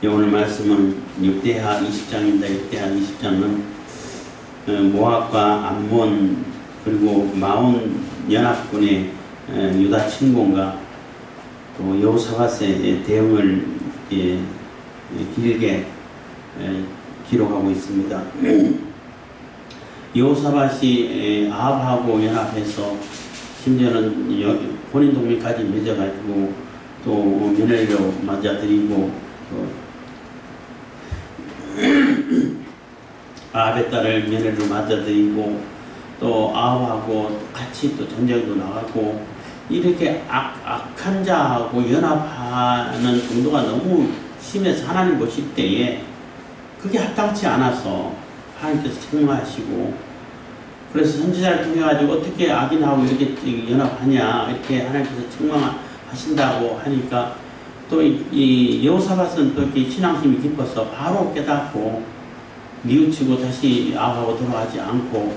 오늘 말씀은 6대하 20장입니다. 6대하 20장은 모압과 암몬 그리고 마온 연합군의 유다 침공과 또 여호사밧의 대응을 길게 기록하고 있습니다. 여호사밧이 아합하고 연합해서 심지어는 혼인 동맹까지 맺어가지고 또 며느리로 맞아들이고 아합의 딸을 며느리로 맞아들이고 또 아합하고 같이 또 전쟁도 나가고 이렇게 악한 자하고 연합하는 정도가 너무 심해서 하나님 보실 때에 그게 합당치 않아서 하나님께서 책망하시고, 그래서 선지자를 통해 가지고 어떻게 악인하고 이렇게 연합하냐 이렇게 하나님께서 책망하신다고 하니까 또 이 여호사밧은 또 이렇게 신앙심이 깊어서 바로 깨닫고 뉘우치고 다시 아합하고 돌아가지 않고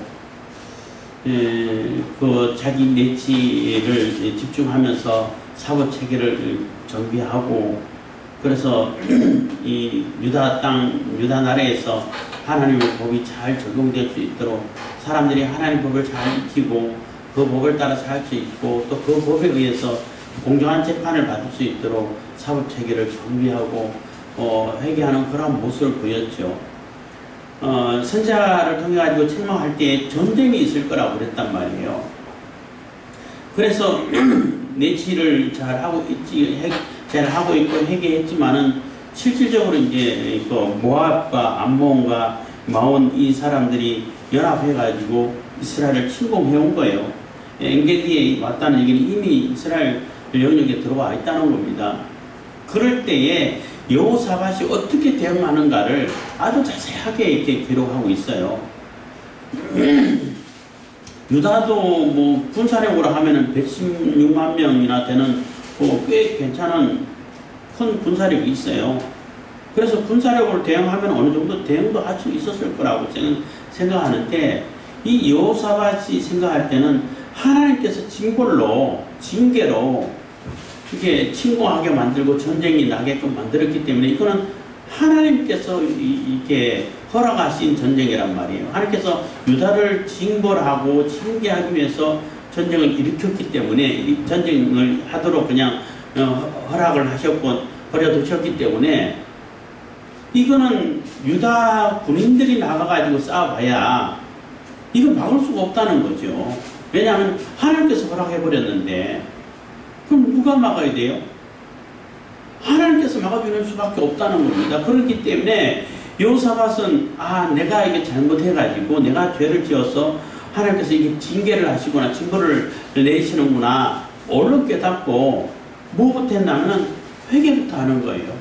그 자기 내치를 집중하면서 사고 체계를 정비하고, 그래서 이 유다 땅, 유다 나라에서 하나님의 법이 잘 적용될 수 있도록 사람들이 하나님 법을 잘 익히고 그 법을 따라 살 수 있고 또 그 법에 의해서 공정한 재판을 받을 수 있도록 사법 체계를 정비하고 회개하는 그런 모습을 보였죠. 선자를 통해 가지고 책망할 때 전쟁이 있을 거라고 그랬단 말이에요. 그래서 내치를 잘 하고 있고 회개했지만은 실질적으로 이제 그 모압과 암몬과 마온 이 사람들이 연합해가지고 이스라엘을 침공해온 거예요. 엔게디에 왔다는 얘기는 이미 이스라엘 영역에 들어와 있다는 겁니다. 그럴 때에 여호사밧이 어떻게 대응하는가를 아주 자세하게 이렇게 기록하고 있어요. 유다도 뭐 군사력으로 하면은 116만 명이나 되는 꽤 괜찮은 큰 군사력이 있어요. 그래서 군사력으로 대응하면 어느 정도 대응도 할 수 있었을 거라고 생각하는데, 이 여호사밧이 생각할 때는 하나님께서 징계로 이렇게 침공하게 만들고 전쟁이 나게끔 만들었기 때문에 이거는 하나님께서 이게 허락하신 전쟁이란 말이에요. 하나님께서 유다를 징벌하고 징계하기 위해서 전쟁을 일으켰기 때문에 이 전쟁을 하도록 그냥 허락을 하셨고 버려두셨기 때문에 이거는 유다 군인들이 나가가지고 싸워봐야 이거 막을 수가 없다는 거죠. 왜냐하면 하나님께서 허락해버렸는데 그럼 누가 막아야 돼요? 하나님께서 막아주는 수밖에 없다는 겁니다. 그렇기 때문에 여호사밧은 내가 이게 잘못해가지고 내가 죄를 지어서 하나님께서 이게 징계를 하시거나 징벌을 내시는구나 얼른 깨닫고 뭐부터 했냐면 회개부터 하는 거예요.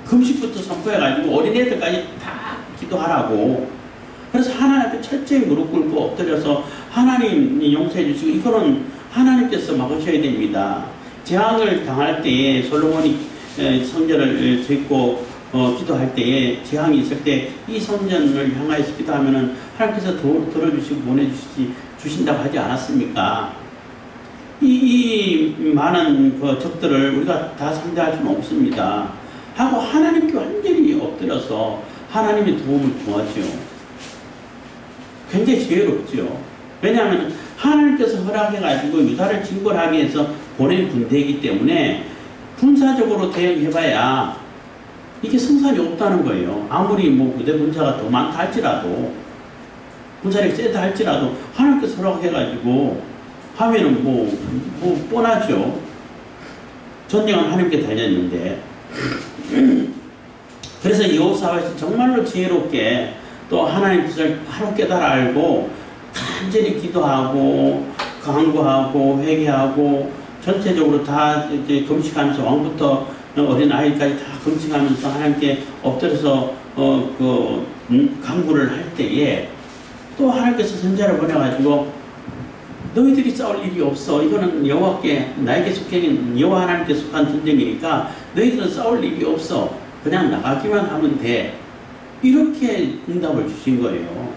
금식부터 선포해가지고 어린애들까지 다 기도하라고. 그래서 하나님 앞에 철저히 무릎 꿇고 엎드려서 하나님이 용서해 주시고 이거는 하나님께서 막으셔야 됩니다. 재앙을 당할 때에 솔로몬이 성전을 짓고 기도할 때에 재앙이 있을 때 이 성전을 향하여서 기도하면은 하나님께서 들어주시고 보내주신다고 하지 않았습니까? 이 많은 그 적들을 우리가 다 상대할 수는 없습니다. 하고 하나님께 완전히 엎드려서 하나님의 도움을 구하죠. 굉장히 지혜롭죠. 왜냐하면 하나님께서 허락해가지고 유다를 징벌하기 위해서 보낸 군대이기 때문에 군사적으로 대응해봐야 이게 승산이 없다는 거예요. 아무리 뭐 부대 군사가 더 많다 할지라도 군사력이 세다 할지라도 하나님께서 허락해가지고 하면은 뭐 뻔하죠. 전쟁은 하나님께 달렸는데. 그래서 여호사밧이 정말로 지혜롭게 또 하나님 뜻을 하루 깨달아 알고 간절히 기도하고 간구하고 회개하고 전체적으로 다 이제 금식하면서 왕부터 어린 아이까지 다 금식하면서 하나님께 엎드려서 간구를 할 때에 또 하나님께서 선지자를 보내가지고 너희들이 싸울 일이 없어. 이거는 여호와께 나에게 속한 여호와 하나님께 속한 전쟁이니까 너희들은 싸울 일이 없어. 그냥 나가기만 하면 돼. 이렇게 응답을 주신 거예요.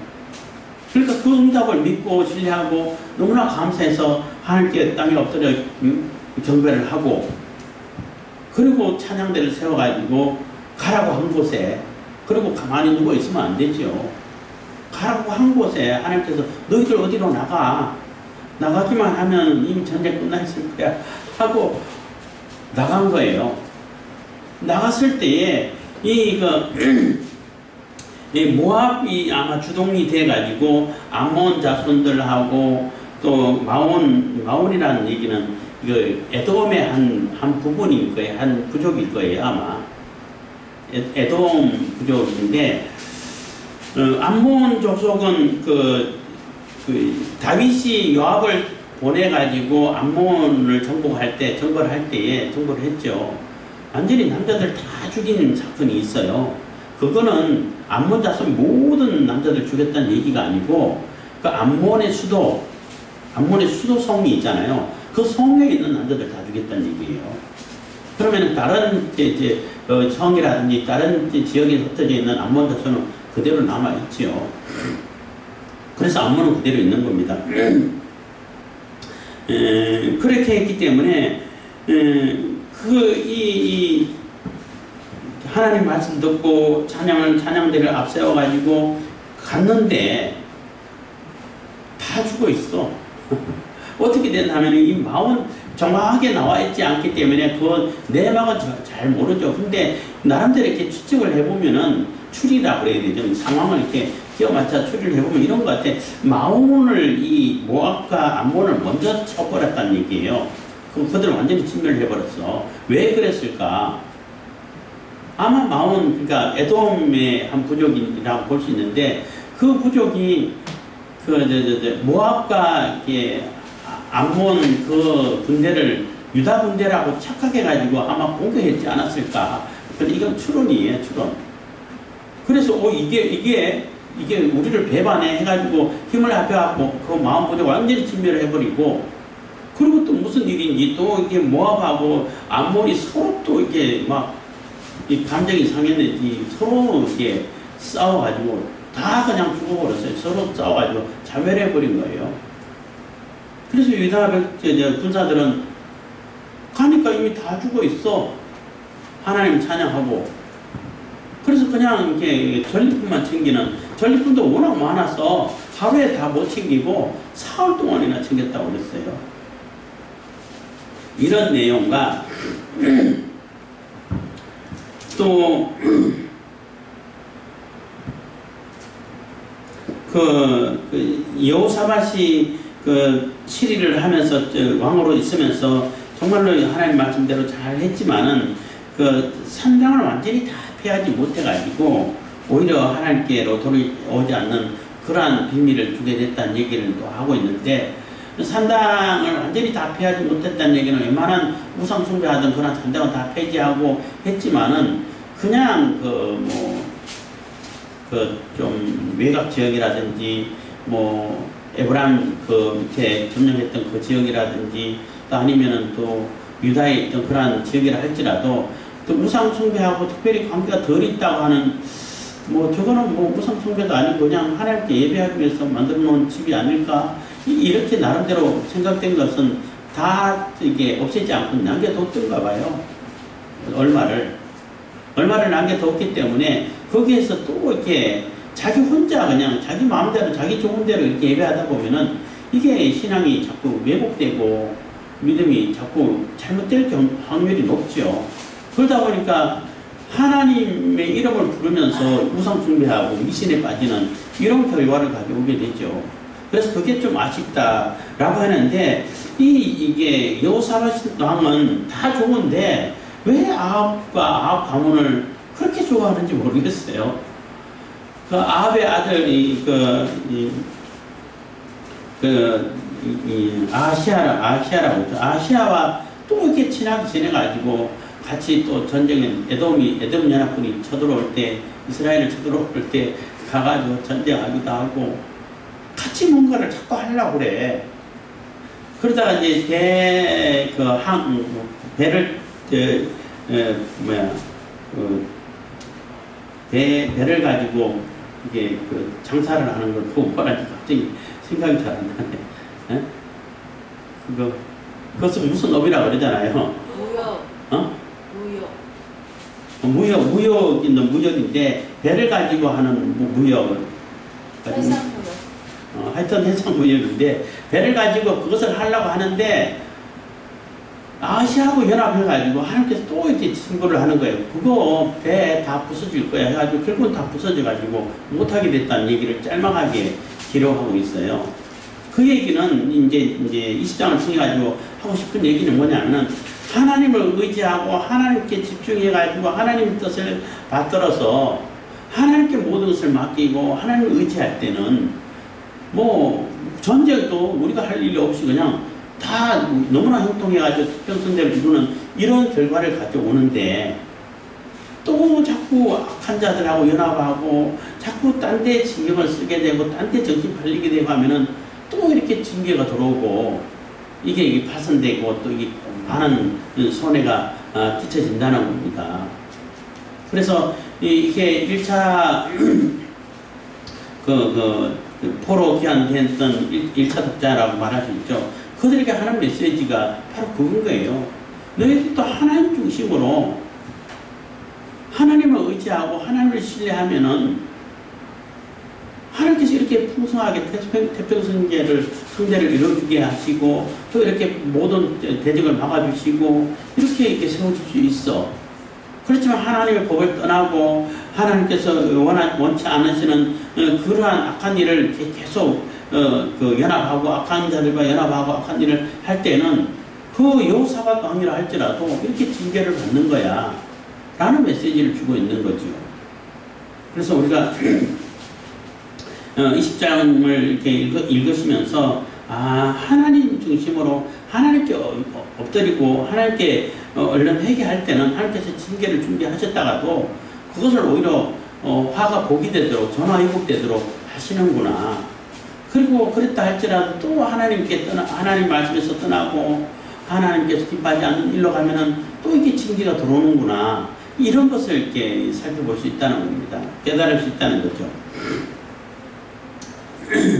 그러니까 그 응답을 믿고 신뢰하고 너무나 감사해서 하나님께 땅에 엎드려 경배를 하고 그리고 찬양대를 세워가지고 가라고 한 곳에, 그리고 가만히 누워 있으면 안 되죠. 가라고 한 곳에 하나님께서 너희들 어디로 나가기만 하면 이미 전쟁 끝나 있을 거야 하고 나간 거예요. 나갔을 때에 이 모압이 아마 주동이 돼가지고 암몬 자손들하고 또 마온이라는 얘기는 에돔의 한 부분일 거예요. 한 부족일 거예요, 아마. 에돔 부족인데, 암몬 족속은 다윗이 요압을 보내가지고 암몬을 정벌할 때에 정벌을 했죠. 완전히 남자들 다 죽인 사건이 있어요. 그거는 암몬 자손 모든 남자들 죽였다는 얘기가 아니고, 그 암몬의 수도성이 있잖아요. 그 성에 있는 남자들 다 죽였다는 얘기예요. 그러면 다른 성이라든지 다른 지역에 흩어져 있는 암몬 자손은 그대로 남아있죠. 그래서 암몬은 그대로 있는 겁니다. 그렇게 했기 때문에 하나님 말씀 듣고 찬양대를 앞세워가지고 갔는데 다 죽어 있어. 어떻게 됐냐면 이 마온 정확하게 나와 있지 않기 때문에 그 내막은 잘 모르죠. 근데 나름대로 이렇게 추측을 해보면은 추리라고 그래야 되죠. 상황을 이렇게 끼워맞춰 추리를 해보면 이런 것 같아. 마온을 이 모압과 암몬을 먼저 쳐버렸다는 얘기예요. 그들을 완전히 진멸해버렸어. 왜 그랬을까? 아마 마온, 그러니까 에돔의 한 부족이라고 볼 수 있는데 그 부족이 모압과 이렇게 암몬 그 군대를 유다 군대라고 착각해가지고 아마 공격했지 않았을까. 근데 이건 추론이에요, 추론. 그래서 이게 우리를 배반해 해가지고 힘을 합해갖고 그 마음 부족 완전히 진멸을 해버리고, 그리고 또 무슨 일인지 또 이게 모압하고 암몬이 서로 또 이게 막 이 감정이 상했는지 서로 이게 싸워가지고 다 그냥 죽어버렸어요. 서로 싸워가지고 자멸해버린 거예요. 그래서 유다 군사들은 가니까 이미 다 죽어 있어. 하나님 찬양하고. 그래서 그냥 이렇게 전리품만 챙기는, 전리품도 워낙 많아서 하루에 다 못 챙기고 사흘 동안이나 챙겼다고 그랬어요. 이런 내용과 또 여호사밧이 시리를 하면서 왕으로 있으면서 정말로 하나님 말씀대로 잘 했지만은 산당을 완전히 다 피하지 못해가지고 오히려 하나님께로 돌아오지 않는 그러한 비밀을 주게 됐다는 얘기를 또 하고 있는데, 산당을 완전히 다 피하지 못했다는 얘기는 웬만한 우상 숭배하던 그런 산당을 다 폐지하고 했지만은 그냥 좀 외곽 지역이라든지 에브람 밑에 점령했던 그 지역이라든지 또 아니면은 또 유다에 있던 그러한 지역이라 할지라도 또 우상 숭배하고 특별히 관계가 덜 있다고 하는, 저거는 우상 숭배도 아니고 그냥 하나님께 예배하기 위해서 만들어 놓은 집이 아닐까, 이렇게 나름대로 생각된 것은 다 이게 없애지 않고 남겨뒀던가 봐요. 얼마를 남겨뒀기 때문에 거기에서 또 이렇게 자기 혼자 그냥 자기 마음대로 자기 좋은 대로 이렇게 예배하다 보면은 이게 신앙이 자꾸 왜곡되고 믿음이 자꾸 잘못될 확률이 높죠. 그러다 보니까 하나님의 이름을 부르면서 우상 숭배하고 미신에 빠지는 이런 결과를 가져오게 되죠. 그래서 그게 좀 아쉽다라고 하는데, 이게 여호사밧 왕은 다 좋은데 왜 아합과 아합 가문을 그렇게 좋아하는지 모르겠어요. 아합의 아들이 아시아라고 했죠. 아시아와 또 이렇게 친하게 지내가지고 같이 또 전쟁에 에돔 연합군이 쳐들어올 때, 이스라엘을 쳐들어올 때 가가지고 전쟁하기도 하고 같이 뭔가를 자꾸 하려고 그래. 그러다가 이제 배를 가지고 이게 장사를 하는 걸 보고 말하니까 갑자기 생각이 잘 안 나네. 그것은 무슨 업이라고 그러잖아요. 무역. 어? 무역. 무역인데 배를 가지고 하는 무역을 하여튼 해상무역인데 배를 가지고 그것을 하려고 하는데 아시아하고 연합해가지고 하나님께서 또 이렇게 징벌을 하는 거예요. 그거 배 다 부서질 거야 해가지고 결국은 다 부서져가지고 못하게 됐다는 얘기를 짤막하게 기록하고 있어요. 그 얘기는 이제 20장을 통해가지고 하고 싶은 얘기는 뭐냐면은 하나님을 의지하고 하나님께 집중해가지고 하나님의 뜻을 받들어서 하나님께 모든 것을 맡기고 하나님을 의지할 때는 뭐 전쟁도 우리가 할 일이 없이 그냥 다 너무나 형통해가지고 특별성대를 이루는 이런 결과를 가져오는데 또 자꾸 악한 자들하고 연합하고 자꾸 딴 데 신경을 쓰게 되고 딴 데 정신 팔리게 되고 하면은 또 이렇게 징계가 들어오고 이게 파손되고 또 이게 많은 손해가 끼쳐진다는 겁니다. 그래서 이게 1차 포로 귀환했던 1차 독자라고 말할 수 있죠. 그들에게 하는 메시지가 바로 그건 거예요. 너희들도 하나님 중심으로 하나님을 의지하고 하나님을 신뢰하면은 하나님께서 이렇게 풍성하게 태평성대를 이루어주게 하시고 또 이렇게 모든 대적을 막아주시고 이렇게 세워줄 수 있어. 그렇지만 하나님의 법을 떠나고 하나님께서 원치 않으시는 그러한 악한 일을 계속 연합하고 악한 자들과 연합하고 악한 일을 할 때는 그 여호사밧 왕이라 할지라도 이렇게 징계를 받는 거야 라는 메시지를 주고 있는 거죠. 그래서 우리가 20장을 이렇게 읽으시면서 하나님 중심으로 하나님께 엎드리고 하나님께 얼른 회개할 때는 하나님께서 징계를 준비하셨다가도 그것을 오히려 화가 복이 되도록 전화위복되도록 하시는구나. 그리고 그랬다 할지라도 또 하나님 말씀에서 떠나고 하나님께서 기뻐하지 않는 일로 가면은 또 이게 징계가 들어오는구나. 이런 것을 이렇게 살펴볼 수 있다는 겁니다. 깨달을 수 있다는 거죠.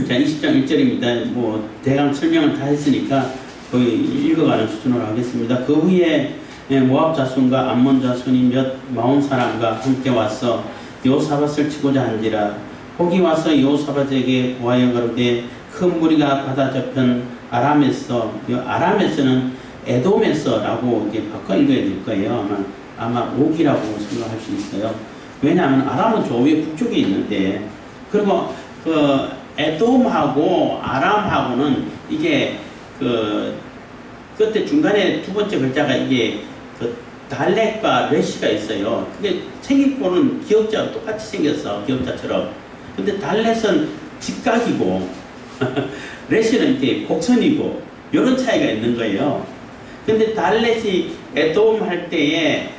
자, 20장 1절입니다. 뭐 대강 설명을 다 했으니까 거의 읽어가는 수준으로 하겠습니다. 그 후에 모압 자손과 암몬 자손이 몇 마흔 사람과 함께 와서 여호사밧을 치고자 한지라. 혹이 와서 여호사밧에게 고하여 가로되 큰 무리가 바다 저편 아람에서는 에돔에서라고 이제 바꿔 읽어야 될 거예요. 아마 옥이라고 생각할 수 있어요. 왜냐하면 아람은 저 위에 북쪽에 있는데, 그리고 에돔하고 아람하고는 이게 그때 중간에 두 번째 글자가 이게 달렛과 레시가 있어요. 그게 생긴 기역자와 똑같이 생겼어. 기역자처럼. 근데 달렛은 직각이고 레시는 이렇게 곡선이고 이런 차이가 있는 거예요. 근데 달렛이 에돔 할 때에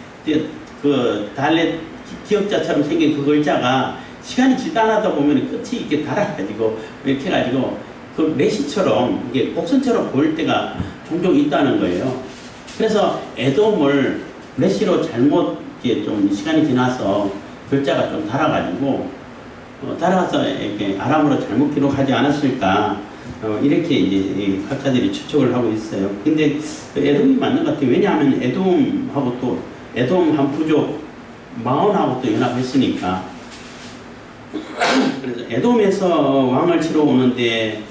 달렛 기역자처럼 생긴 그 글자가 시간이 지나다 보면 끝이 이렇게 달아가지고 이렇게 해가지고 그 레시처럼 이게 곡선처럼 보일 때가 종종 있다는 거예요. 그래서 에돔을 레시로 잘못 이렇게 좀 시간이 지나서 글자가 좀 달아가지고 달아서 이렇게 아람으로 잘못 기록하지 않았을까 이렇게 이제 학자들이 추측을 하고 있어요. 근데 에돔이 맞는 것 같아요. 왜냐하면 에돔하고 또 에돔 한 부족 마온하고 또 연합했으니까. 그래서 에돔에서 왕을 치러 오는데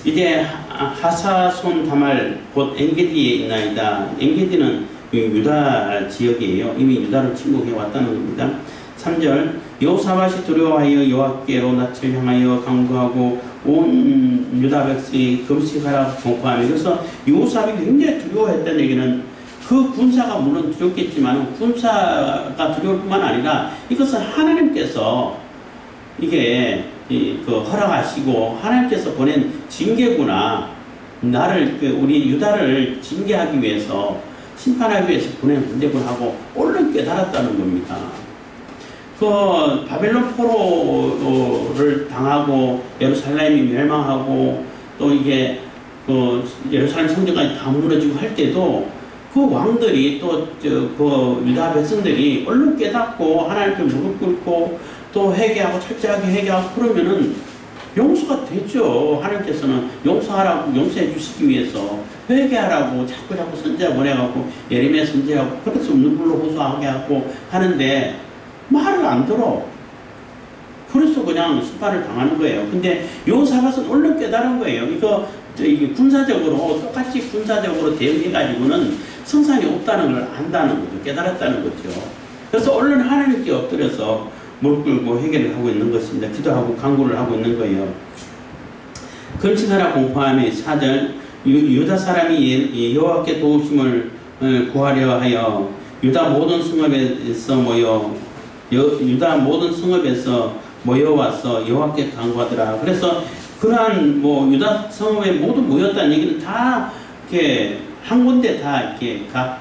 이제 하사손 다말 곧 엔게디에 있나이다. 엔게디는 유다 지역이에요. 이미 유다를 침공해 왔다는 겁니다. 3절 여호사밧이 두려워하여 여호와께로 낯을 향하여 강구하고 온 유다 백성이 금식하라 공포하며. 그래서 여호사밧이 굉장히 두려워했다는 얘기는 그 군사가 물론 두렵겠지만 군사가 두려울 뿐만 아니라 이것은 하나님께서 이게 허락하시고 하나님께서 보낸 징계구나. 나를 우리 유다를 징계하기 위해서 심판하기 위해서 보낸 군대군 하고 얼른 깨달았다는 겁니다. 바벨론 포로를 당하고 예루살렘이 멸망하고 또 이게 예루살렘 성전까지 다 무너지고 할 때도 그 왕들이 또 유다 백성들이 얼른 깨닫고 하나님께 무릎 꿇고 또 회개하고 철저하게 회개하고 그러면은 용서가 되죠. 하나님께서는 용서하라고, 용서해 주시기 위해서 회개하라고 자꾸 선지자 보내갖고 예레미야 선지하고 그래서 눈물로 호소하게 하고 하는데 말을 안 들어. 그래서 그냥 심판을 당하는 거예요. 근데 요사밧은 얼른 깨달은 거예요. 이게 군사적으로 똑같이 군사적으로 대응해가지고는 성산이 없다는 걸 안다는 거죠. 깨달았다는 거죠. 그래서 얼른 하나님께 엎드려서 무릎 꿇고 회개를 하고 있는 것입니다. 기도하고 간구를 하고 있는 거예요. 금식하라 공포하며 4절 유다 사람이 여호와께 도우심을 구하려 하여 유다 모든 성읍에서 모여와서 여호와께 간구하더라. 그래서 그러한 유다 성읍에 모두 모였다는 얘기는 다 이렇게 한 군데 다 이렇게 각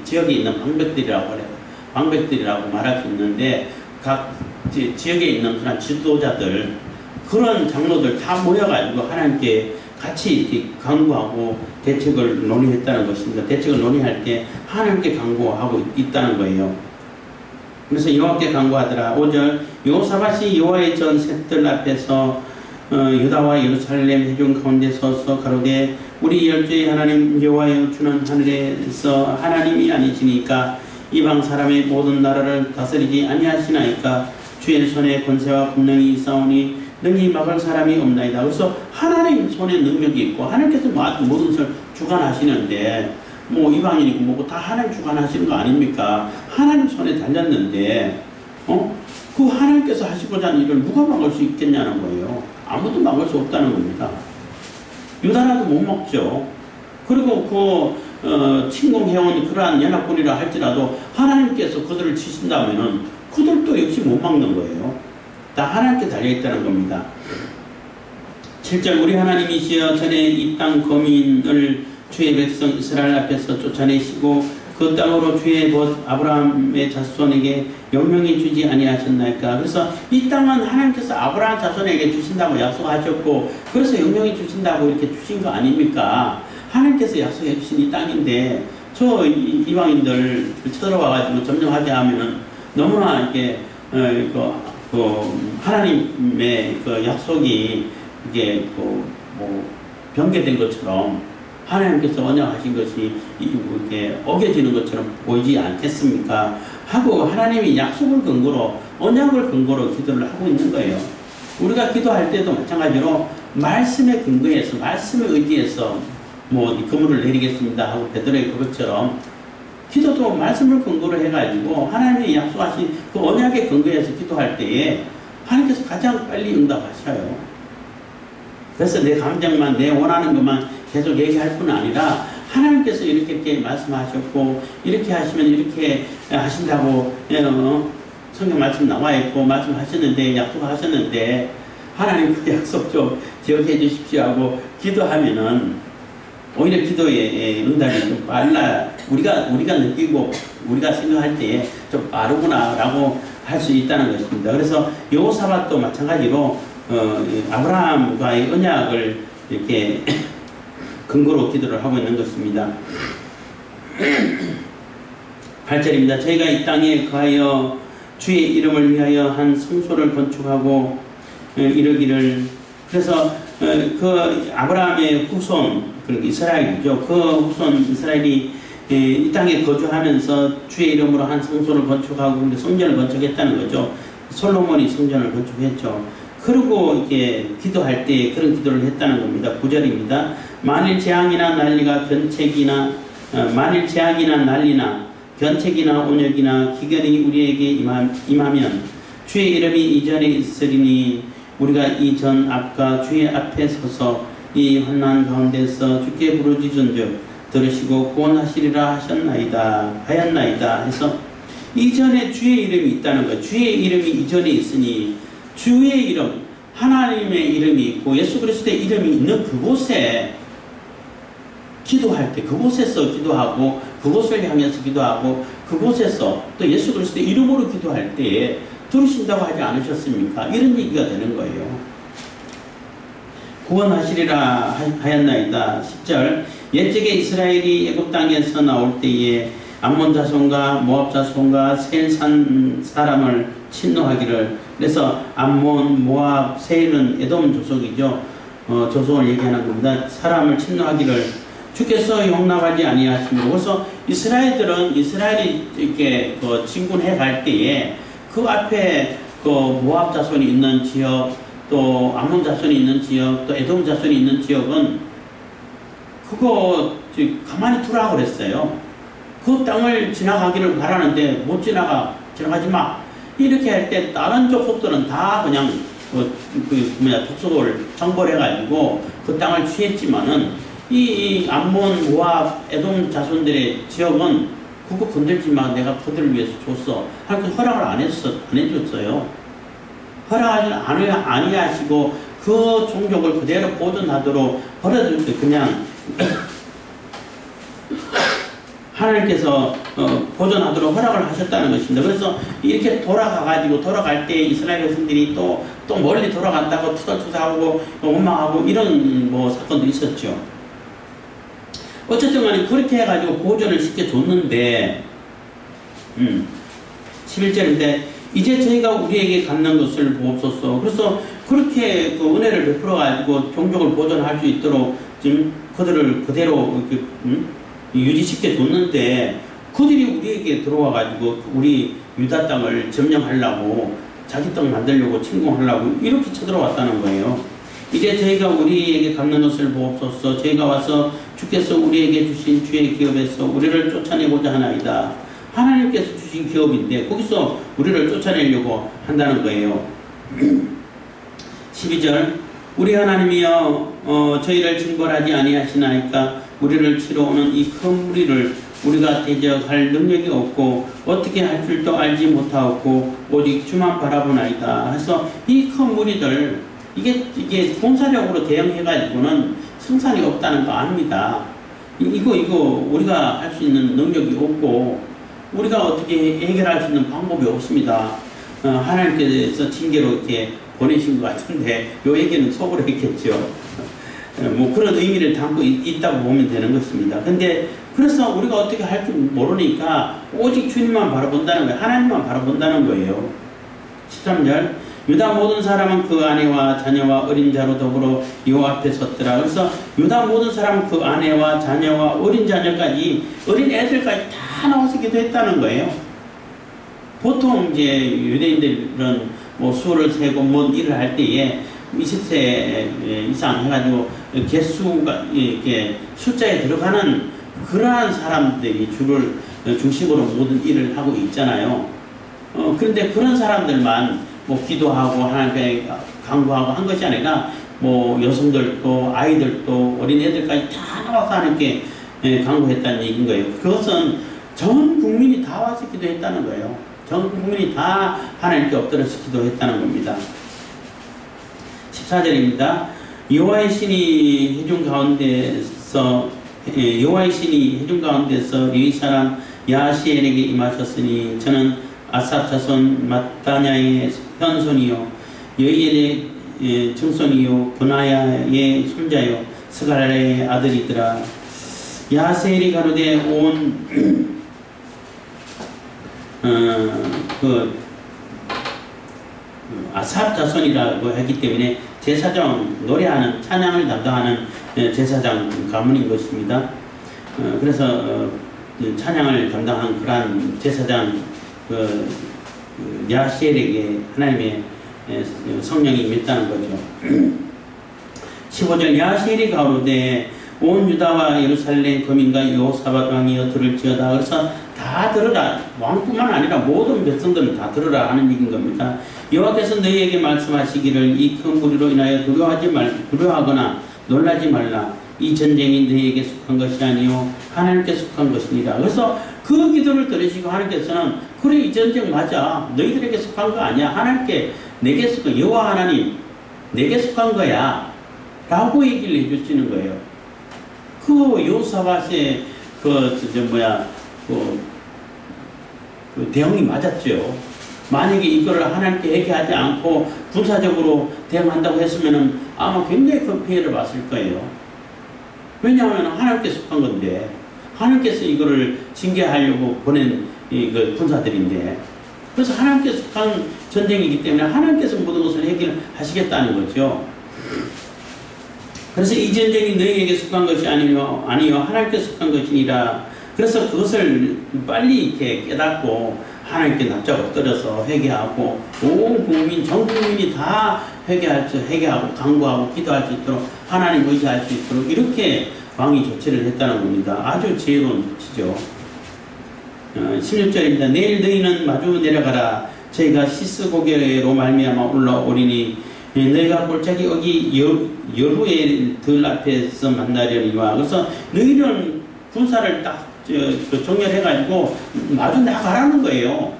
지역에 있는 방백들이라고 그래요. 방백들이라고 말할 수 있는데 각 지역에 있는 그런 지도자들, 그런 장로들 다 모여가지고 하나님께 같이 이렇게 간구하고 대책을 논의했다는 것입니다. 대책을 논의할 때 하나님께 간구하고 있다는 거예요. 그래서 여호와께 간구하더라. 5절 여호사밧이 여호와의 전 셋들 앞에서 유다와 예루살렘 회중 가운데 서서 가로되 우리 열조의 하나님 여호와여 주는 하늘에서 하나님이 아니시니까 이방 사람의 모든 나라를 다스리지 아니하시나이까 주의 손에 권세와 권능이 있사오니 능히 막을 사람이 없나이다. 그래서 하나님 손에 능력이 있고 하나님께서 모든 것을 주관하시는데 이방인이고 뭐고 다 하나님 주관하시는 거 아닙니까? 하나님 손에 달렸는데 그 하나님께서 하시고자 하는 일을 누가 막을 수 있겠냐는 거예요. 아무도 막을 수 없다는 겁니다. 유다라도 못 막죠. 그리고 침공해온 그러한 연합군이라 할지라도 하나님께서 그들을 치신다면은 그들도 역시 못 막는 거예요. 다 하나님께 달려있다는 겁니다. 7절 우리 하나님이시여 전에 이 땅 거민을 주의 백성 이스라엘 앞에서 쫓아내시고 그 땅으로 주의 벗 아브라함의 자손에게 영명히 주지 아니하셨나이까. 그래서 이 땅은 하나님께서 아브라함 자손에게 주신다고 약속하셨고 그래서 영명히 주신다고 이렇게 주신 거 아닙니까? 하나님께서 약속해 주신 이 땅인데 저 이방인들 쳐들어와가지고 점령하게 하면은 너무나 이렇게 하나님의 그 약속이 이게 변개된 것처럼 하나님께서 언약하신 것이 이렇게 어겨지는 것처럼 보이지 않겠습니까? 하고 하나님이 약속을 근거로 언약을 근거로 기도를 하고 있는 거예요. 우리가 기도할 때도 마찬가지로 말씀에 근거해서 말씀에 의지해서 그물을 내리겠습니다 하고 베드로의 그것처럼 기도도 말씀을 근거로 해가지고 하나님이 약속하신 그 언약에 근거해서 기도할 때에 하나님께서 가장 빨리 응답하셔요. 그래서 내 감정만 내 원하는 것만 계속 얘기할 뿐 아니라 하나님께서 이렇게 말씀하셨고 이렇게 하시면 이렇게 하신다고 성경 말씀 나와 있고 말씀하셨는데 약속하셨는데 하나님 그 약속 좀 기억해 주십시오 하고 기도하면은 오히려 기도의 응답이 좀 빨라 우리가 느끼고 우리가 생각할 때에 좀 빠르구나 라고 할 수 있다는 것입니다. 그래서 여호사밧도 마찬가지로 아브라함과의 언약을 이렇게 근거로 기도를 하고 있는 것입니다. 8절입니다. 저희가 이 땅에 거하여 주의 이름을 위하여 한 성소를 건축하고 이르기를. 그래서 그 아브라함의 후손, 그러니까 이스라엘이죠. 그 후손 이스라엘이 이 땅에 거주하면서 주의 이름으로 한 성소를 건축하고 성전을 건축했다는 거죠. 솔로몬이 성전을 건축했죠. 그리고 이렇게 기도할 때 그런 기도를 했다는 겁니다. 9절입니다. 만일 재앙이나 난리나 견책이나 온역이나 기근이 우리에게 임하면 주의 이름이 이전에 있으리니 우리가 이 전 앞과 주의 앞에 서서 이 환난 가운데서 주께 부르짖은즉 들으시고 구원하시리라 하였나이다 해서 이전에 주의 이름이 있다는 거예요. 주의 이름이 이전에 있으니 주의 이름, 하나님의 이름이 있고 예수 그리스도의 이름이 있는 그곳에 기도할 때 그곳에서 기도하고 그곳을 향해서 기도하고 그곳에서 또 예수 그리스도의 이름으로 기도할 때에 들으신다고 하지 않으셨습니까? 이런 얘기가 되는 거예요. 구원하시리라 하였나이다. 10절 옛적에 이스라엘이 애굽 땅에서 나올 때에 암몬 자손과 모압 자손과 세일산 사람을 침노하기를. 그래서 암몬, 모압, 세일은 에돔 조속이죠. 조속을 얘기하는 겁니다. 사람을 침노하기를 주께서 용납하지 아니하시므로. 그래서 이스라엘이 이렇게 진군해 갈 때에 그 앞에 모압 자손이 있는 지역, 또 암몬 자손이 있는 지역, 또 에돔 자손이 있는 지역은 그거 가만히 두라고 그랬어요. 그 땅을 지나가기를 바라는데 못 지나가지 마. 이렇게 할 때 다른 족속들은 다 그냥 족속을 정벌해가지고 그 땅을 취했지만은 이 암몬, 모압, 에돔 자손들의 지역은 그거 건들지 마. 내가 그들을 위해서 줬어. 하여튼 허락을 안 해줬어요. 허락을 아니하시고 그 종족을 그대로 보존하도록 버려둘 때 그냥 하나님께서 보존하도록 허락을 하셨다는 것입니다. 그래서 이렇게 돌아갈 때 이스라엘 백성들이 또 멀리 돌아간다고 투덜투덜하고 원망하고 이런 사건도 있었죠. 어쨌든 간에 그렇게 해가지고 보존을 시켜줬는데 11절인데 이제 저희가 우리에게 갖는 것을 보옵소서. 그래서 그렇게 그 은혜를 베풀어가지고 종족을 보존할 수 있도록 지금 그들을 그대로 이렇게 유지시켜 줬는데 그들이 우리에게 들어와가지고 우리 유다 땅을 점령하려고 자기 땅 만들려고 침공하려고 이렇게 쳐들어왔다는 거예요. 이제 저희가 우리에게 갚는 것을 보옵소서. 저희가 와서 주께서 우리에게 주신 주의 기업에서 우리를 쫓아내고자 하나이다. 하나님께서 주신 기업인데 거기서 우리를 쫓아내려고 한다는 거예요. 12절 우리 하나님이여 저희를 징벌하지 아니하시나이까. 우리를 치러 오는 이 큰 무리를 우리가 대적할 능력이 없고 어떻게 할 줄도 알지 못하고 오직 주만 바라보나이다. 그래서 이 큰 무리들 이게 군사력으로 대응해가지고는 승산이 없다는 거 압니다. 이거 우리가 할 수 있는 능력이 없고 우리가 어떻게 해결할 수 있는 방법이 없습니다. 하나님께서 징계로 이렇게 보내신 것 같은데 요 얘기는 속으로 했겠죠. 그런 의미를 담고 있다고 보면 되는 것입니다. 근데 그래서 우리가 어떻게 할 줄 모르니까 오직 주님만 바라본다는 거예요. 하나님만 바라본다는 거예요. 13절 유다 모든 사람은 그 아내와 자녀와 어린 자로 더불어 여호와 앞에 섰더라. 그래서 유다 모든 사람은 그 아내와 자녀와 어린 자녀까지 어린 애들까지 다 나와서 기도했다는 거예요. 보통 이제 유대인들은 수를 세고 뭔 일을 할 때에 20세 이상 해가지고 개수가 이렇게 숫자에 들어가는 그러한 사람들이 중심으로 모든 일을 하고 있잖아요. 그런데 그런 사람들만 기도하고 하나님께 간구하고 한 것이 아니라 여성들도 아이들도 어린애들까지 다 나와서 하나님께 간구했다는 얘기인 거예요. 그것은 전 국민이 다 와서 기도했다는 거예요. 전 국민이 다 하나님께 엎드려서 기도했다는 겁니다. 14절입니다. 여호와의 신이 해중 가운데서 레위 사람 야하시엘에게 임하셨으니 저는 아삽 자손 마따냐의 현손이요 여이엘의 증손이요 브나야의 손자요 스가랴의 아들이더라. 야하시엘이 가로되 온 아삽 자손이라고 하기 때문에 제사장 노래하는 찬양을 담당하는 제사장 가문인 것입니다. 그래서 찬양을 담당한 그러한 제사장 야시엘에게 하나님의 성령이 임했다는 거죠. 15절 야시엘이 가로되 온 유다와 예루살렘 거민과 여호사밧 왕이여 들을지어다. 그래서 다 들으라. 왕뿐만 아니라 모든 백성들은 다 들으라 하는 얘기인 겁니다. 여호와께서 너희에게 말씀하시기를 이 큰 무리로 인하여 두려워하거나 놀라지 말라. 이 전쟁이 너희에게 속한 것이 아니요 하나님께 속한 것이니라. 그래서 그 기도를 들으시고 하나님께서는 그래 이 전쟁 맞아. 너희들에게 속한 거 아니야. 하나님께 내게 속한 여호와 하나님 내게 속한 거야. 라고 얘기를 해주시는 거예요. 그 여호사밧의 대응이 맞았죠. 만약에 이거를 하나님께 얘기하지 않고 군사적으로 대응한다고 했으면 아마 굉장히 큰 피해를 봤을 거예요. 왜냐하면 하나님께 속한 건데 하나님께서 이거를 징계하려고 보낸 그 군사들인데, 그래서 하나님께서 속한 전쟁이기 때문에 하나님께서 모든 것을 해결하시겠다는 거죠. 그래서 이 전쟁이 너희에게 속한 것이 아니요 하나님께서 속한 것이니라. 그래서 그것을 빨리 이렇게 깨닫고 하나님께 납작 엎드려서 회개하고 온 국민, 전 국민이 다 회개하고 강구하고 기도할 수 있도록 하나님 의지할 수 있도록 이렇게 왕이 조치를 했다는 겁니다. 아주 지혜로운 조치죠. 16절입니다. 내일 너희는 마주 내려가라. 저희가 시스고개로 말미암아 올라오리니 너희가 골짜기 어기 여루엘 들 앞에서 만나려니와. 그래서 너희는 군사를 딱 정렬해가지고 마주 나가라는 거예요.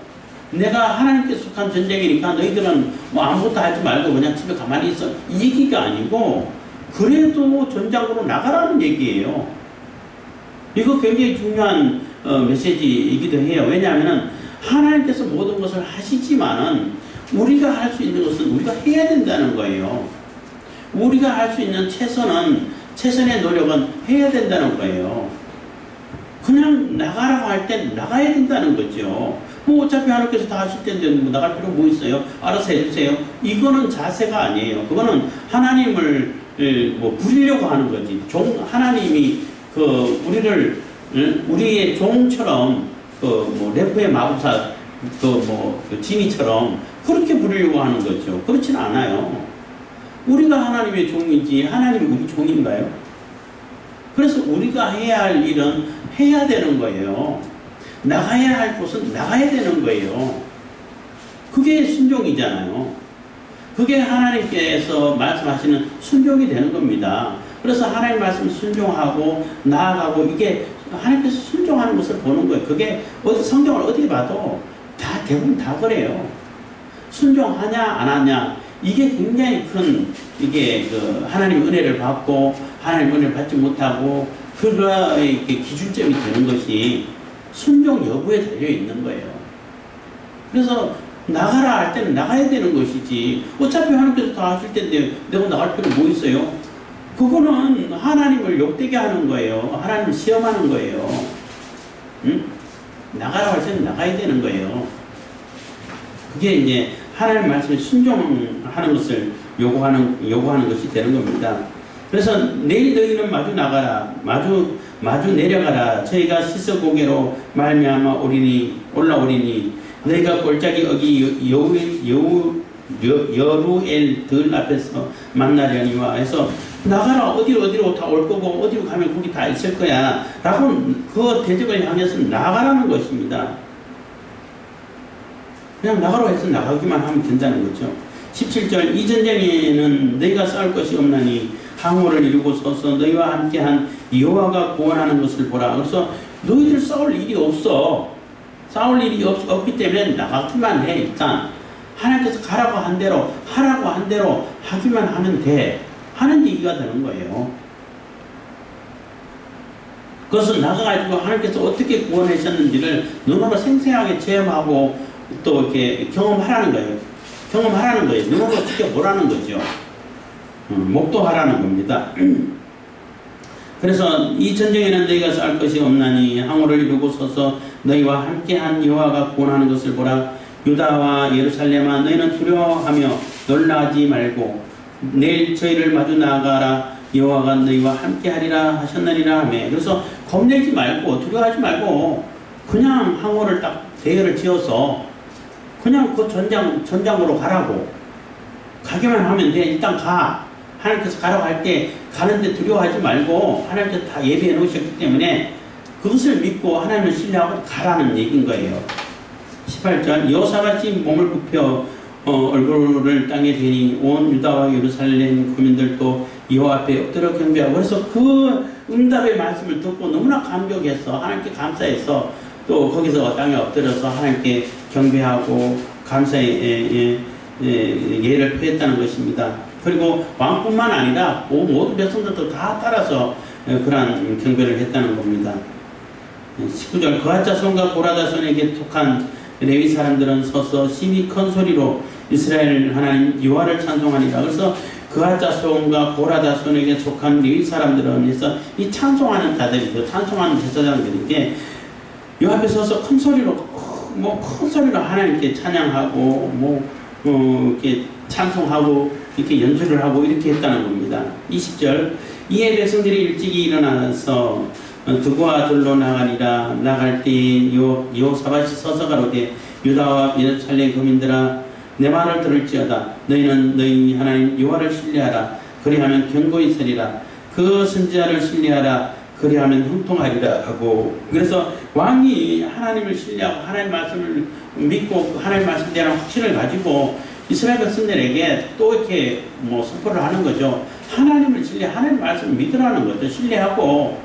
내가 하나님께 속한 전쟁이니까 너희들은 뭐 아무것도 하지 말고 그냥 집에 가만히 있어, 이 얘기가 아니고 그래도 전장으로 나가라는 얘기예요. 이거 굉장히 중요한 메시지이기도 해요. 왜냐하면 하나님께서 모든 것을 하시지만은 우리가 할 수 있는 것은 우리가 해야 된다는 거예요. 우리가 할 수 있는 최선의 노력은 해야 된다는 거예요. 그냥 나가라고 할 때 나가야 된다는 거죠. 뭐 어차피 하나님께서 다 하실 텐데 뭐 나갈 필요 뭐 있어요? 알아서 해주세요. 이거는 자세가 아니에요. 그거는 하나님을 뭐 부리려고 하는 거지. 하나님이 우리를 우리의 종처럼 뭐 래퍼의 마법사 지니처럼 그렇게 부리려고 하는 거죠. 그렇지는 않아요. 우리가 하나님의 종이지 하나님이 우리 종인가요? 그래서 우리가 해야 할 일은 해야 되는 거예요. 나가야 할 곳은 나가야 되는 거예요. 그게 순종이잖아요. 그게 하나님께서 말씀하시는 순종이 되는 겁니다. 그래서 하나님 말씀 순종하고 나아가고 이게 하나님께서 순종하는 것을 보는 거예요. 그게 성경을 어디 봐도 대부분 다 그래요. 순종하냐 안 하냐 이게 굉장히 큰 하나님의 은혜를 받고 하나님의 은혜를 받지 못하고 그거의 기준점이 되는 것이 순종 여부에 달려 있는 거예요. 그래서 나가라 할 때는 나가야 되는 것이지 어차피 하나님께서 다 하실 텐데 내가 나갈 필요 뭐 있어요? 그거는 하나님을 욕되게 하는 거예요. 하나님을 시험하는 거예요. 응? 나가라 할 때는 나가야 되는 거예요. 그게 이제 하나님 말씀에 순종하는 것을 요구하는 것이 되는 겁니다. 그래서 내일 너희는 마주 나가라. 마주 내려가라. 저희가 시스고개로 말미암아 올라오리니 너희가 골짜기 어기 여루엘 들 앞에서 만나려니와 해서 나가라. 어디로 다 올 거고 어디로 가면 거기 다 있을 거야 라고 그 대적을 향해서 나가라는 것입니다. 그냥 나가라고 해서 나가기만 하면 된다는 거죠. 17절 이 전쟁에는 너희가 싸울 것이 없나니 항우를 이루고 서서 너희와 함께한 여호와가 구원하는 것을 보라. 그래서 너희들 싸울 일이 없어. 싸울 일이 없기 때문에 나가기만 해. 일단 하나님께서 가라고 한 대로 하라고 한 대로 하기만 하면 돼 하는 얘기가 되는 거예요. 그것을 나가가지고 하나님께서 어떻게 구원하셨는지를 눈으로 생생하게 체험하고 또 이렇게 경험하라는 거예요. 경험하라는 거예요. 눈으로 지켜보라는 거죠. 목도하라는 겁니다. 그래서 이 전쟁에는 너희가 싸울 것이 없나니 항우를 이루고 서서 너희와 함께한 여호와가 구원하는 것을 보라. 유다와 예루살렘아 너희는 두려워하며 놀라지 말고 내일 저희를 마주 나가라. 여호와가 너희와 함께하리라 하셨느니라 하며. 그래서 겁내지 말고 두려워하지 말고 그냥 항우를 딱 대열을 지어서 그냥 그 전장으로 가라고. 가기만 하면 돼. 일단 가. 하나님께서 가라고 할 때 가는데 두려워하지 말고 하나님께서 다 예비해 놓으셨기 때문에 그것을 믿고 하나님을 신뢰하고 가라는 얘기인 거예요. 18절 여호사밧이 몸을 굽혀 얼굴을 땅에 대니 온 유다와 예루살렘 국민들도 여호와 앞에 엎드려 경배하고. 그래서 그 응답의 말씀을 듣고 너무나 감격해서 하나님께 감사해서 또 거기서 땅에 엎드려서 하나님께 경배하고 감사의 예를 표했다는 것입니다. 그리고 왕뿐만 아니라 모든 백성들도 다 따라서 그러한 경배를 했다는 겁니다. 19절 그앗 자손과 고라 자손에게 속한 레위 사람들은 서서 심히 큰 소리로 이스라엘 하나님 여호와를 찬송하니라. 그래서 그하 자손과 고라 자손에게 속한 레위 사람들은 해서 이 찬송하는 자들이죠. 찬송하는 제사장들인데 이 앞에 서서 큰 소리로 하나님께 찬양하고 이렇게 찬송하고 이렇게 연주를 하고 이렇게 했다는 겁니다. 20절 이에 백성들이 일찍이 일어나서 두고와 들로 나가리라. 나갈 때에 여호사밧이 서서 가로되 유다와 예루살렘 거민들아 내 말을 들을지어다. 너희는 너희 하나님 여호와를 신뢰하라. 그리하면 견고히 서리라. 그 선지자를 신뢰하라. 그리하면 형통하리라 하고, 그래서 왕이 하나님을 신뢰하고 하나님 말씀을 믿고 하나님 말씀에 대한 확신을 가지고 이스라엘 백성들에게 또 이렇게 선포를 하는 거죠. 하나님을 하나님 말씀을 믿으라는 거죠. 신뢰하고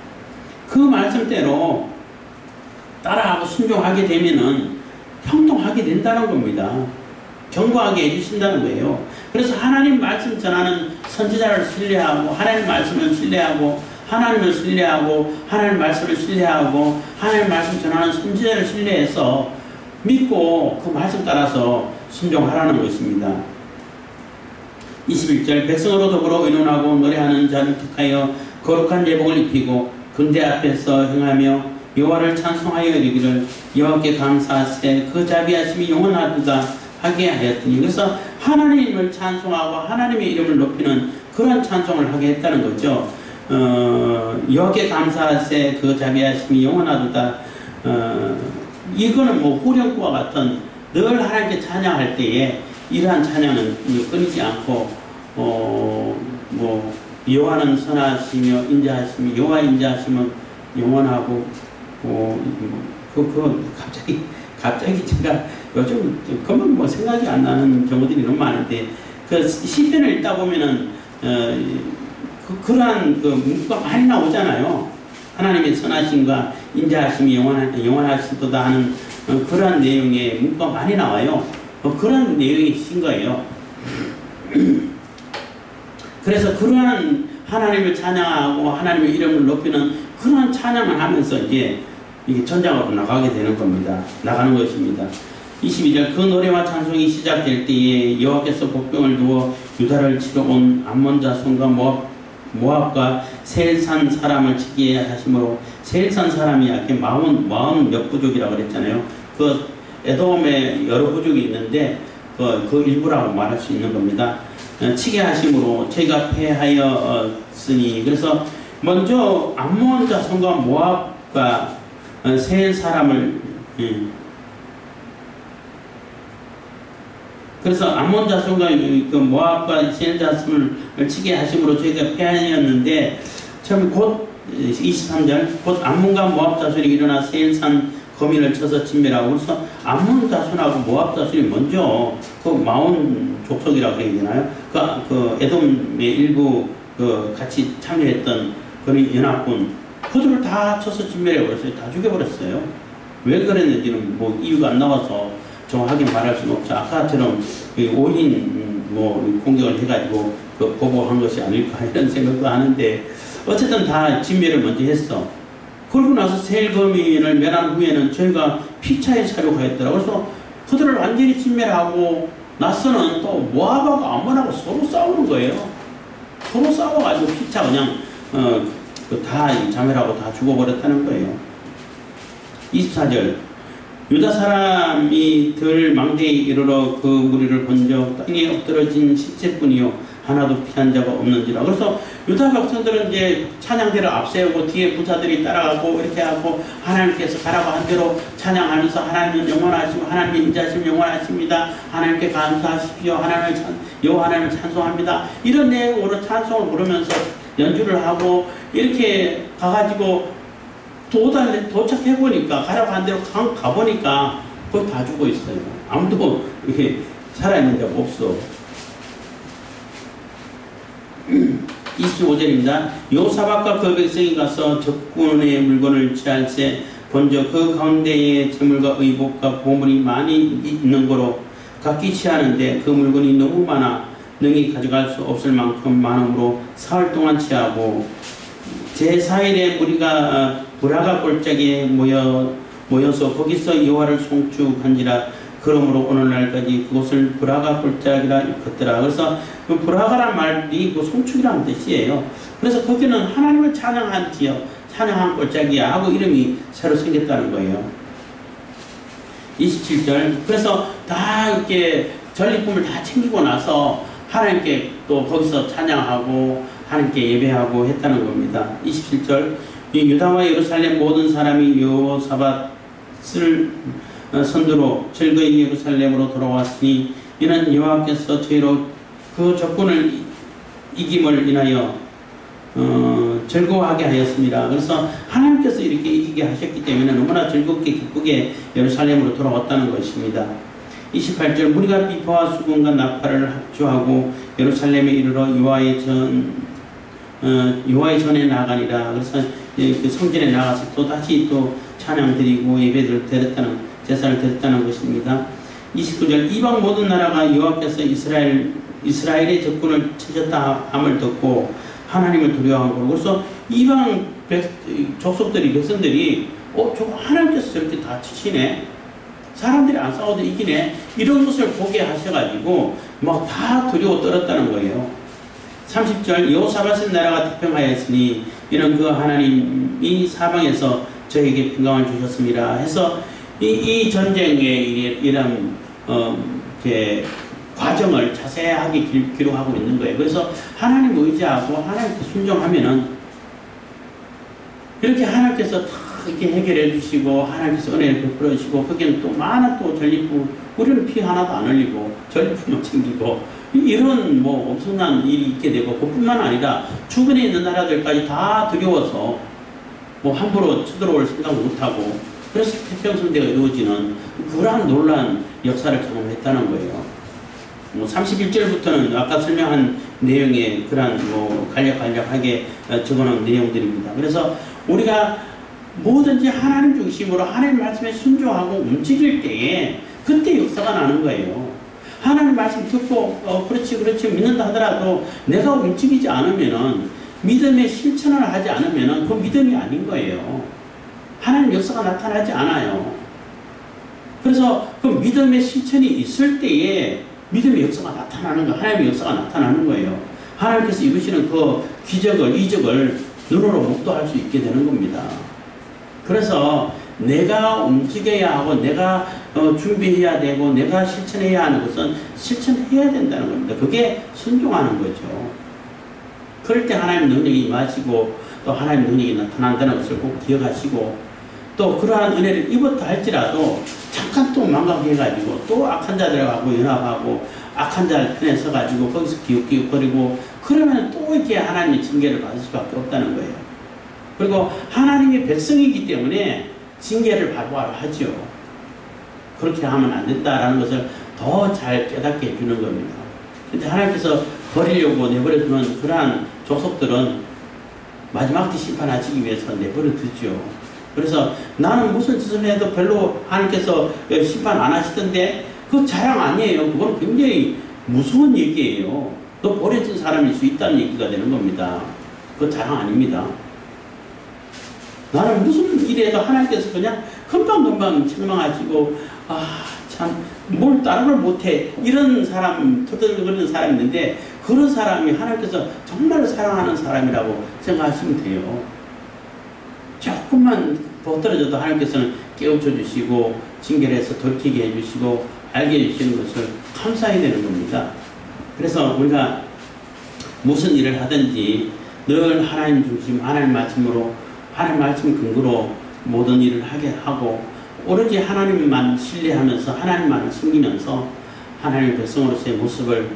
그 말씀대로 따라하고 순종하게 되면은 형통하게 된다는 겁니다. 견고하게 해주신다는 거예요. 그래서 하나님 말씀 전하는 선지자를 신뢰하고 하나님 말씀을 신뢰하고 하나님을 신뢰하고 하나님 말씀을 신뢰하고 하나님 말씀 전하는 선지자를 신뢰해서 믿고 그 말씀 따라서 순종하라는 것입니다. 21절 백성으로 더불어 의논하고 노래하는 자를 택하여 거룩한 예복을 입히고 군대 앞에서 행하며 여호와를 찬송하여 이르기를 여호와께 감사하세 그 자비하심이 영원하도다 하게 하였더니, 그래서 하나님을 찬송하고 하나님의 이름을 높이는 그런 찬송을 하게 했다는 거죠. 여호와께 감사하세 그 자비하심이 영원하도다. 이거는 후렴구와 같은 늘 하나님께 찬양할 때에 이러한 찬양은 끊이지 않고 여호와는 선하시며 인자하시며 여호와 인자하심은 영원하고 갑자기 제가 요즘 그만 생각이 안 나는 경우들이 너무 많은데 그 시편을 읽다 보면은 그러한 문구가 많이 나오잖아요. 하나님의 선하심과 인자하심이 영원하시도다 하는 그러한 내용의 문구가 많이 나와요. 그런 내용이 신 거예요. 그래서 그러한 하나님을 찬양하고 하나님의 이름을 높이는 그러한 찬양을 하면서 이제 전장으로 나가게 되는 겁니다. 나가는 것입니다. 22절 그 노래와 찬송이 시작될 때에 여호와께서 복병을 두어 유다를 치러 온 암몬 자손과 모압과 세일산 사람을 치게 하심으로, 세일산 사람이 이렇게 40몇 부족이라고 그랬잖아요. 그 에돔에 여러 부족이 있는데 그 일부라고 말할 수 있는 겁니다. 치게 하심으로 저희가 패하였으니, 그래서 먼저 암몬 자손과 모압과 세일 사람을 그래서 암몬 자손과 모압과 세일 자손을 치게 하심으로 저희가 패하였는데, 처음 곧 23절 곧 암몬과 모압 자손이 일어나 세일산 거민을 쳐서 진멸하고, 그래서 암몬 자손하고 모압 자손이 먼저 그 마온 족속이라고 해야 되나요? 그 에돔의 일부 같이 참여했던 그런 연합군, 그들을 다 쳐서 진멸해버렸어요. 다 죽여버렸어요. 왜 그랬는지는 이유가 안 나와서 정확하게 말할 수는 없죠. 아까처럼 5인 공격을 해가지고 보복한 것이 아닐까 이런 생각도 하는데, 어쨌든 다 진멸을 먼저 했어. 그러고 나서 세일거민을 멸한 후에는 저희가 피차에 사륙하였더라고요. 그래서 그들을 완전히 진멸하고 나서는 또 모압하고 암몬하고 서로 싸우는 거예요. 서로 싸워가지고 피차 그냥 다 자멸하고 다 죽어버렸다는 거예요. 24절 유다 사람이 들 망대에 이르러 그 무리를 본적 땅에 엎드러진 시체뿐이요 하나도 피한 자가 없는지라. 그래서 유다 백성들은 이제 찬양대를 앞세우고 뒤에 부사들이 따라가고 이렇게 하고 하나님께서 가라고 한 대로 찬양하면서 하나님은 영원하시고 하나님의 인자하심 영원하십니다. 하나님께 감사하십시오. 여호와 하나님을 찬송합니다. 이런 내용으로 찬송을 부르면서 연주를 하고 이렇게 가가지고 도착해보니까 가라고 한 대로 가보니까 거의 다 죽어 있어요. 아무도 이렇게 살아있는 자가 없어. 25절입니다. 여호사밧과 그 백성이 가서 적군의 물건을 취할세 본저 그 가운데에 재물과 의복과 보물이 많이 있는 거로 각기 취하는데 그 물건이 너무 많아 능히 가져갈 수 없을 만큼 많음으로 사흘 동안 취하고 제4일에 무리가 브라가 골짜기에 모여서 거기서 여호와를 송축한지라. 그러므로 오늘날까지 그것을 브라가 골짜기라 일컫더라. 그래서 그 브라가란 말이 그 송축이라는 뜻이에요. 그래서 거기는 하나님을 찬양한 지역, 찬양한 골짜기야 하고 이름이 새로 생겼다는 거예요. 27절. 그래서 다 이렇게 전리품을 다 챙기고 나서 하나님께 또 거기서 찬양하고 하나님께 예배하고 했다는 겁니다. 27절. 이 유다와 예루살렘 모든 사람이 여호사밧을 선두로 즐거이 예루살렘으로 돌아왔으니 이는 여호와께서 저희로 그 적군을 이김을 인하여 즐거워하게 하였습니다. 그래서 하나님께서 이렇게 이기게 하셨기 때문에 너무나 즐겁게 기쁘게 예루살렘으로 돌아왔다는 것입니다. 28절. 무리가 비파와 수금과 나팔을 합주하고 예루살렘에 이르러 여호와의 전에 나가니라. 그래서 그 성전에 나가서 또 다시 또 찬양 드리고 예배를 드렸다는, 제사를 드렸다는 것입니다. 29절. 이방 모든 나라가 여호와께서 이스라엘의 적군을 치셨다 함을 듣고 하나님을 두려워한 거고, 그래서 이방 족속들이, 백성들이 저거 하나님께서 저렇게 다 치시네, 사람들이 안 싸워도 이기네, 이런 것을 보게 하셔가지고 막 다 두려워 떨었다는 거예요. 30절. 여호사밧의 나라가 태평하였으니 이는 그 하나님이 사방에서 저에게 평강을 주셨습니다 해서 이 전쟁의 이런 과정을 자세하게 기록하고 있는 거예요. 그래서 하나님 의지하고 하나님께 순종하면은 이렇게 하나님께서 다 이렇게 해결해 주시고 하나님께서 은혜를 베풀어 주시고 거기는 또 많은 또 전리품, 우리는 피 하나도 안 흘리고 전리품만 챙기고 이런 뭐 엄청난 일이 있게 되고, 그뿐만 아니라 주변에 있는 나라들까지 다 두려워서 뭐 함부로 쳐들어올 생각 못하고, 그래서 태평성대가 이루어지는 그러한 놀라운 역사를 경험했다는 거예요. 31절부터는 아까 설명한 내용에 그러한 간략하게 적어놓은 내용들입니다. 그래서 우리가 뭐든지 하나님 중심으로 하나님 말씀에 순종하고 움직일 때에 그때 역사가 나는 거예요. 하나님 말씀 듣고 그렇지 믿는다 하더라도 내가 움직이지 않으면은, 믿음의 실천을 하지 않으면은 그 믿음이 아닌 거예요. 하나님 역사가 나타나지 않아요. 그래서 그 믿음의 실천이 있을 때에 믿음의 역사가 나타나는 거예요. 하나님의 역사가 나타나는 거예요. 하나님께서 이루시는 그 기적을, 이적을 눈으로 목도할 수 있게 되는 겁니다. 그래서 내가 움직여야 하고 내가 준비해야 되고 내가 실천해야 하는 것은 실천해야 된다는 겁니다. 그게 순종하는 거죠. 그럴 때 하나님 능력이 임하시고 또 하나님 능력이 나타난다는 것을 꼭 기억하시고, 또 그러한 은혜를 입었다 할지라도 잠깐 또 망각해가지고 또 악한 자들하고 연합하고 악한 자를 편에 서가지고 거기서 기웃기웃거리고 그러면 또 이렇게 하나님의 징계를 받을 수밖에 없다는 거예요. 그리고 하나님의 백성이기 때문에 징계를 바로바로 하죠. 그렇게 하면 안 된다라는 것을 더 잘 깨닫게 해주는 겁니다. 근데 하나님께서 버리려고 내버려두는 그러한 족속들은 마지막 때 심판하시기 위해서 내버려두죠. 그래서 나는 무슨 짓을 해도 별로 하나님께서 심판 안 하시던데, 그거 자랑 아니에요. 그건 굉장히 무서운 얘기예요. 너 버려진 사람일 수 있다는 얘기가 되는 겁니다. 그거 자랑 아닙니다. 나는 무슨 일에도 하나님께서 그냥 금방금방 책망하시고 참 뭘 따르를 못해, 이런 사람, 터덜거리는 사람이 있는데 그런 사람이 하나님께서 정말 사랑하는 사람이라고 생각하시면 돼요. 조금만 더 떨어져도 하나님께서는 깨우쳐 주시고 징계를 해서 돌이키게 해주시고 알게 해주시는 것을 감사해야 되는 겁니다. 그래서 우리가 무슨 일을 하든지 늘 하나님 중심, 하나님 말씀으로, 하나님 말씀 근거로 모든 일을 하게 하고 오로지 하나님만 신뢰하면서 하나님만을 섬기면서 하나님의 백성으로서의 모습을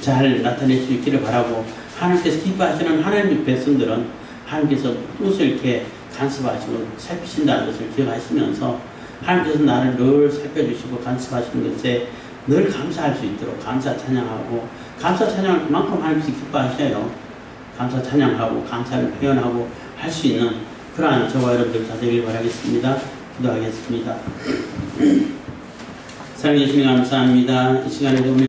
잘 나타낼 수 있기를 바라고, 하나님께서 기뻐하시는 하나님의 백성들은 하나님께서 무엇을 이렇게 간섭하시고 살피신다는 것을 기억하시면서 하나님께서 나를 늘 살펴주시고 간섭하시는 것에 늘 감사할 수 있도록 감사 찬양하고, 감사 찬양을 그만큼 하나님께서 기뻐하셔요. 감사 찬양하고 감사를 표현하고 할 수 있는 그러한 저와 여러분들 다 되길 바라겠습니다. 기도하겠습니다. 사랑해 주시니 감사합니다. 이 시간에도